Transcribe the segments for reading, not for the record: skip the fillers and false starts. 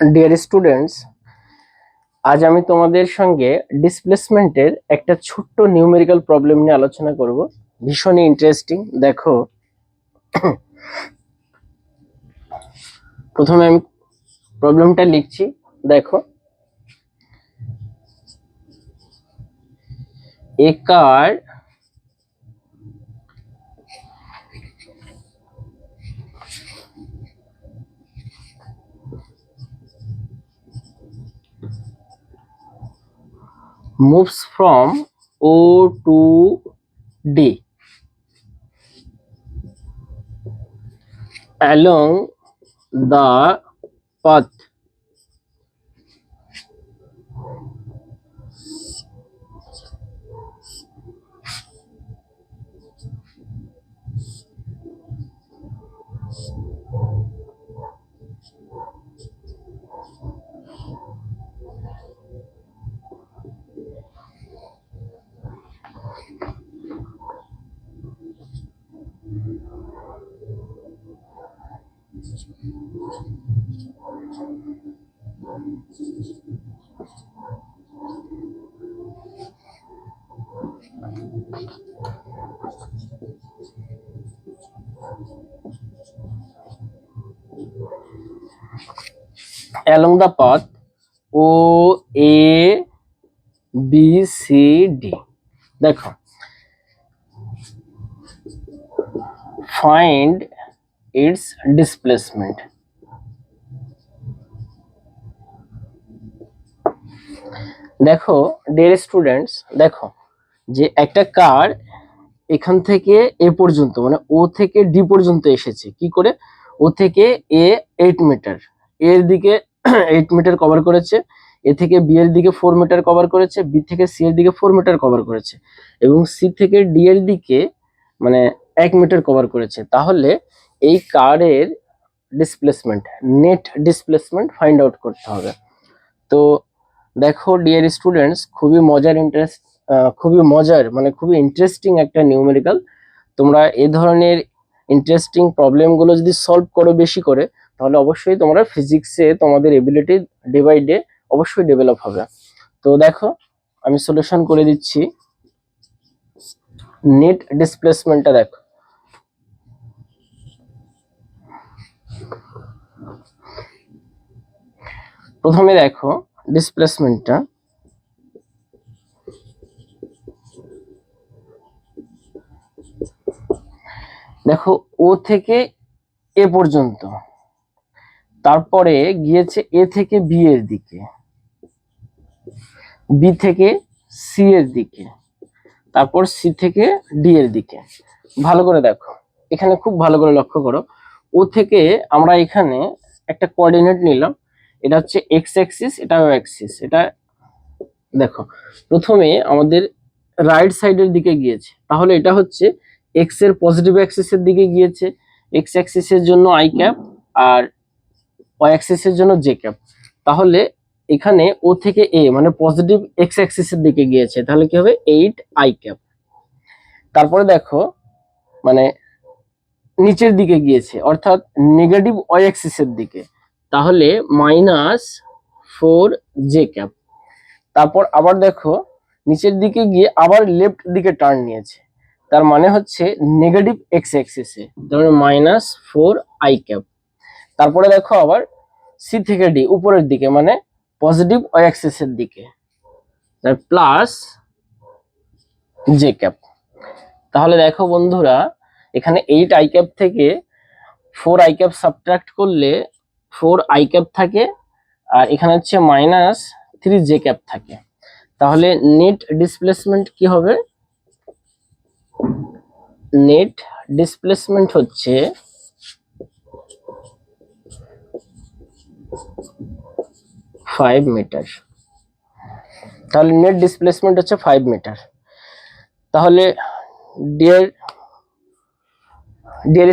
Dear students, আজ আমি তোমাদের সঙ্গে ডিসপ্লেসমেন্টের একটা ছোট্ট নিউমেরিক্যাল প্রবলেম নিয়ে আলোচনা করব। ভীষণই ইন্টারেস্টিং। দেখো, প্রথমে আমি প্রবলেমটা লিখছি। দেখো, a car moves from O to D along the path along the path O A B C D। দেখো, find its displacement। দেখো ডিয়ার স্টুডেন্টস, দেখো যে একটা কার এখান থেকে এ পর্যন্ত মানে ও থেকে ডি পর্যন্ত এসেছে। কি করে? ও থেকে এ 8 মিটার, এর দিকে 8 মিটার কভার করেছে, এ থেকে বি এর দিকে 4 মিটার কভার করেছে, বি থেকে সি এর দিকে 4 মিটার কভার করেছে, এবং সি থেকে ডি এর দিকে মানে 1 মিটার কভার করেছে। তাহলে এই কারের displacement, net displacement find out করতে হবে। তো দেখো ডিয়ার স্টুডেন্টস, খুবই মজার মানে খুবই ইন্টারেস্টিং একটা নিউমেরিক্যাল। তোমরা এই ধরনের ইন্টারেস্টিং প্রবলেমগুলো যদি সলভ করো বেশি করে, তাহলে অবশ্যই তোমরা ফিজিক্সে তোমাদের এবিলিটি ডে বাই ডে অবশ্যই ডেভেলপ হবে। তো দেখো, আমি সলিউশন করে দিচ্ছি। নেট ডিসপ্লেসমেন্টটা দেখো, প্রথমে দেখো ডিসপ্লেসমেন্টটা। দেখো, ও থেকে এ পর্যন্ত, তারপরে গিয়েছে এ থেকে বি এর দিকে, বি থেকে সি এর দিকে, তারপর সি থেকে ডি এর দিকে। ভালো করে দেখো, এখানে খুব ভালো করে লক্ষ্য করো। ও থেকে আমরা এখানে একটা কোঅর্ডিনেট নিলাম, এটা হচ্ছে এক্স অ্যাক্সিস, এটা ওয়াই অ্যাক্সিস। এটা দেখো, প্রথমে আমাদের রাইট সাইডের দিকে গিয়েছে, তাহলে এটা হচ্ছে এক্স এর পজিটিভ অ্যাক্সিসের দিকে গিয়েছে, এক্স অ্যাক্সিসের জন্য আই ক্যাপ আর ওয়াই অ্যাক্সিসের জন্য জে ক্যাপ। তাহলে এখানে ও থেকে এ মানে পজিটিভ এক্স অ্যাক্সিসের দিকে গিয়েছে, তাহলে কি হবে 8 আই ক্যাপ। তারপরে দেখো মানে নিচের দিকে গিয়েছে অর্থাৎ নেগেটিভ ওয়াই অ্যাক্সিসের দিকে, তাহলে -4 জে ক্যাপ। তারপর আবার দেখো নিচের দিকে গিয়ে আবার লেফট দিকে টার্ন নিয়েছে, তার মানে হচ্ছে নেগেটিভ এক্স অ্যাক্সিসে, তাহলে -4 আই ক্যাপ। তারপরে দেখো আবার সি থেকে ডি উপরের দিকে মানে পজিটিভ ওয়াই অ্যাক্সিসের দিকে, প্লাস জে ক্যাপ। তাহলে দেখো বন্ধুরা, এখানে 8 আই ক্যাপ থেকে 4 আই ক্যাপ সাবট্রাক্ট করলে 4 আই ক্যাপ থাকে, আর এখানে হচ্ছে -3 জে ক্যাপ থাকে। তাহলে নেট ডিসপ্লেসমেন্ট কি হবে? নেট ডিসপ্লেসমেন্ট হচ্ছে ফাইভ মিটার। তাহলে নেট ডিসপ্লেসমেন্ট হচ্ছে 5 মিটার। তাহলে ডিয়ার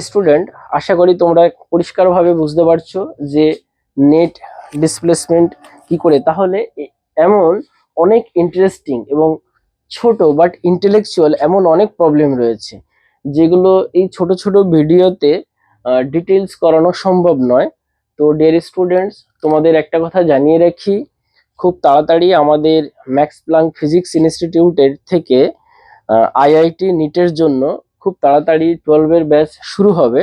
স্টুডেন্ট, আশা করি তোমরা পরিষ্কারভাবে বুঝতে পারছো যে নেট ডিসপ্লেসমেন্ট কি করে। তাহলে এমন অনেক ইন্টারেস্টিং এবং ছোট বাট ইন্টেলেকচুয়াল এমন অনেক প্রবলেম রয়েছে, যেগুলো এই ছোট ছোট ভিডিওতে ডিটেলস করানো সম্ভব নয়। তো ডিয়ার স্টুডেন্টস, তোমাদের একটা কথা জানিয়ে রাখি, খুব তাড়াতাড়ি আমাদের ম্যাক্স প্ল্যাঙ্ক ফিজিক্স ইনস্টিটিউটের থেকে আইআইটি নিটের জন্য খুব তাড়াতাড়ি 12 এর ব্যাচ শুরু হবে।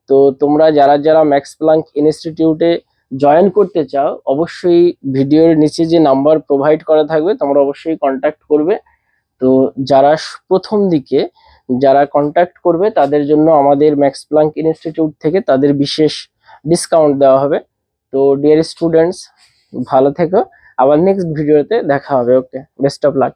তো তোমরা যারা যারা ম্যাক্স প্ল্যাঙ্ক ইনস্টিটিউটে জয়েন করতে চাও, অবশ্যই ভিডিওর নিচে যে নাম্বার প্রোভাইড করা থাকবে তোমরা অবশ্যই কন্ট্যাক্ট করবে। তো যারা প্রথম দিকে যারা কন্ট্যাক্ট করবে তাদের জন্য আমাদের ম্যাক্স প্ল্যাঙ্ক ইনস্টিটিউট থেকে তাদের বিশেষ ডিসকাউন্ট দেওয়া হবে। তো ডিয়ার স্টুডেন্টস, ভালো থেকো, আবার নেক্সট ভিডিওতে দেখা হবে। ওকে, বেস্ট অফ লাক।